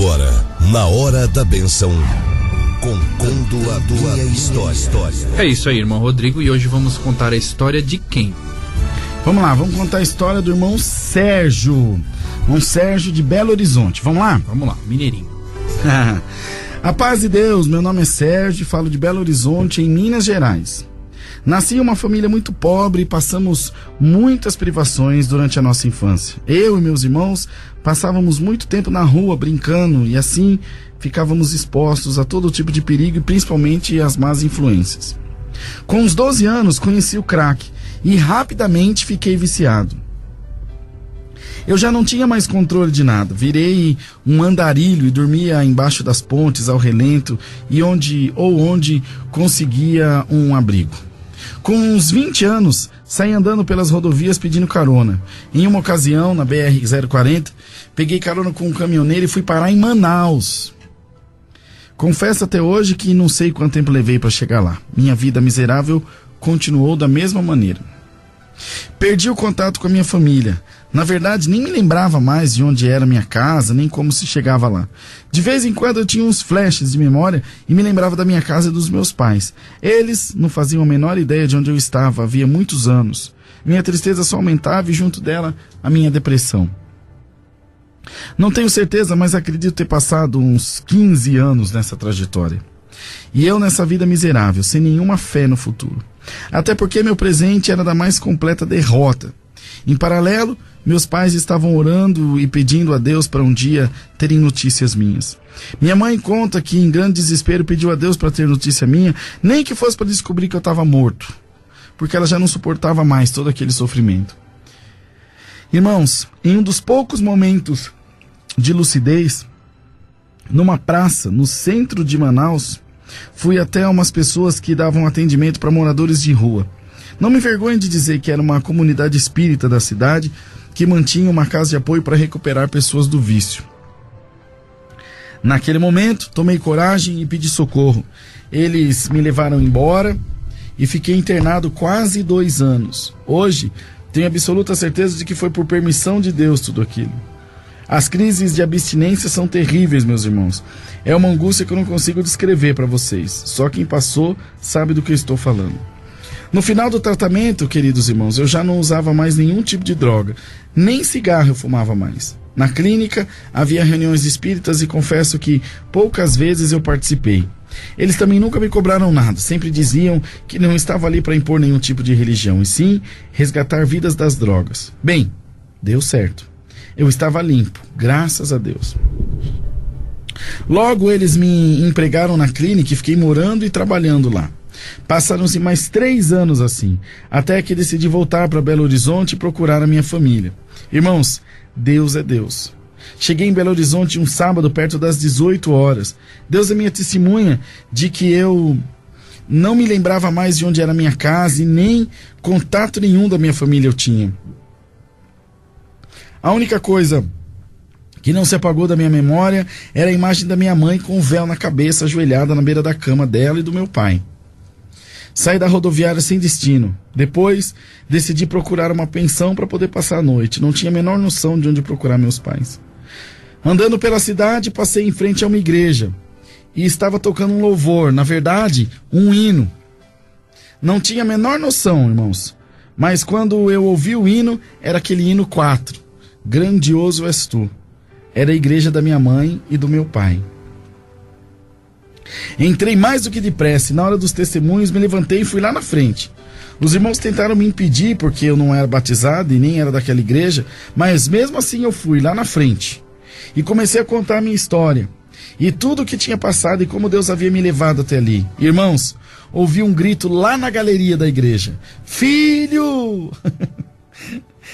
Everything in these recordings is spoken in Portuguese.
Agora, na Hora da Bênção, contando a tua história. É isso aí, irmão Rodrigo, e hoje vamos contar a história de quem? Vamos lá, vamos contar a história do irmão Sérgio. Irmão Sérgio de Belo Horizonte. Vamos lá? Vamos lá, mineirinho. A paz de Deus, meu nome é Sérgio, falo de Belo Horizonte, em Minas Gerais. Nasci em uma família muito pobre e passamos muitas privações durante a nossa infância. Eu e meus irmãos passávamos muito tempo na rua brincando e assim ficávamos expostos a todo tipo de perigo e principalmente às más influências. Com uns 12 anos conheci o crack e rapidamente fiquei viciado. Eu já não tinha mais controle de nada, virei um andarilho e dormia embaixo das pontes ao relento e onde conseguia um abrigo. Com uns 20 anos, saí andando pelas rodovias pedindo carona. Em uma ocasião, na BR-040, peguei carona com um caminhoneiro e fui parar em Manaus. Confesso até hoje que não sei quanto tempo levei para chegar lá. Minha vida miserável continuou da mesma maneira. Perdi o contato com a minha família. Na verdade, nem me lembrava mais de onde era minha casa, nem como se chegava lá. De vez em quando eu tinha uns flashes de memória e me lembrava da minha casa e dos meus pais. Eles não faziam a menor ideia de onde eu estava havia muitos anos. Minha tristeza só aumentava e junto dela a minha depressão. Não tenho certeza, mas acredito ter passado uns 15 anos nessa trajetória. E eu nessa vida miserável, sem nenhuma fé no futuro. Até porque meu presente era da mais completa derrota. Em paralelo, meus pais estavam orando e pedindo a Deus para um dia terem notícias minhas. Minha mãe conta que em grande desespero pediu a Deus para ter notícia minha, nem que fosse para descobrir que eu estava morto, porque ela já não suportava mais todo aquele sofrimento. Irmãos, em um dos poucos momentos de lucidez, numa praça no centro de Manaus, fui até umas pessoas que davam atendimento para moradores de rua. Não me envergonho de dizer que era uma comunidade espírita da cidade que mantinha uma casa de apoio para recuperar pessoas do vício. Naquele momento, tomei coragem e pedi socorro. Eles me levaram embora e fiquei internado quase 2 anos. Hoje, tenho absoluta certeza de que foi por permissão de Deus tudo aquilo. As crises de abstinência são terríveis, meus irmãos. É uma angústia que eu não consigo descrever para vocês. Só quem passou sabe do que eu estou falando. No final do tratamento, queridos irmãos, eu já não usava mais nenhum tipo de droga. Nem cigarro eu fumava mais. Na clínica, havia reuniões espíritas e confesso que poucas vezes eu participei. Eles também nunca me cobraram nada. Sempre diziam que não estava ali para impor nenhum tipo de religião, e sim resgatar vidas das drogas. Bem, deu certo. Eu estava limpo, graças a Deus. Logo eles me empregaram na clínica e fiquei morando e trabalhando lá. Passaram-se mais 3 anos assim, até que decidi voltar para Belo Horizonte e procurar a minha família. Irmãos, Deus é Deus. Cheguei em Belo Horizonte um sábado perto das 18 horas. Deus é minha testemunha de que eu não me lembrava mais de onde era a minha casa e nem contato nenhum da minha família eu tinha. A única coisa que não se apagou da minha memória era a imagem da minha mãe com um véu na cabeça, ajoelhada na beira da cama dela e do meu pai. Saí da rodoviária sem destino. Depois, decidi procurar uma pensão para poder passar a noite. Não tinha a menor noção de onde procurar meus pais. Andando pela cidade, passei em frente a uma igreja e estava tocando um louvor, na verdade, um hino. Não tinha a menor noção, irmãos, mas quando eu ouvi o hino, era aquele hino 4. Grandioso és tu. Era a igreja da minha mãe e do meu pai. Entrei mais do que depressa e na hora dos testemunhos me levantei e fui lá na frente. Os irmãos tentaram me impedir porque eu não era batizado e nem era daquela igreja, mas mesmo assim eu fui lá na frente e comecei a contar a minha história e tudo o que tinha passado e como Deus havia me levado até ali. Irmãos, ouvi um grito lá na galeria da igreja: Filho!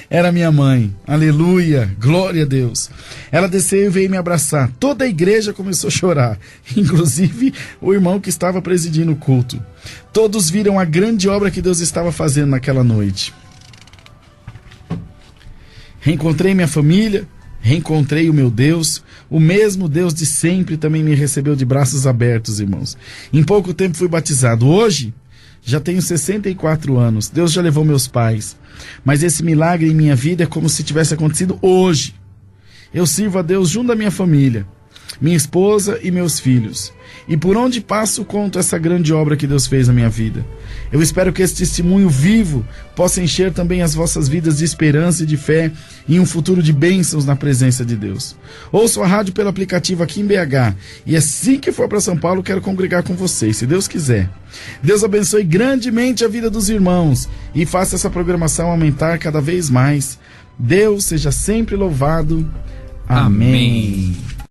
Era minha mãe, aleluia, glória a Deus. Ela desceu e veio me abraçar. Toda a igreja começou a chorar, inclusive o irmão que estava presidindo o culto. Todos viram a grande obra que Deus estava fazendo naquela noite. Reencontrei minha família, reencontrei o meu Deus. O mesmo Deus de sempre também me recebeu de braços abertos, irmãos. Em pouco tempo fui batizado. Hoje já tenho 64 anos. Deus já levou meus pais. Mas esse milagre em minha vida é como se tivesse acontecido hoje. Eu sirvo a Deus junto da minha família. minha esposa e meus filhos. E por onde passo conto essa grande obra que Deus fez na minha vida. Eu espero que esse testemunho vivo possa encher também as vossas vidas de esperança e de fé em um futuro de bênçãos na presença de Deus. Ouço a rádio pelo aplicativo aqui em BH e assim que for para São Paulo quero congregar com vocês, se Deus quiser. Deus abençoe grandemente a vida dos irmãos e faça essa programação aumentar cada vez mais. Deus seja sempre louvado. Amém.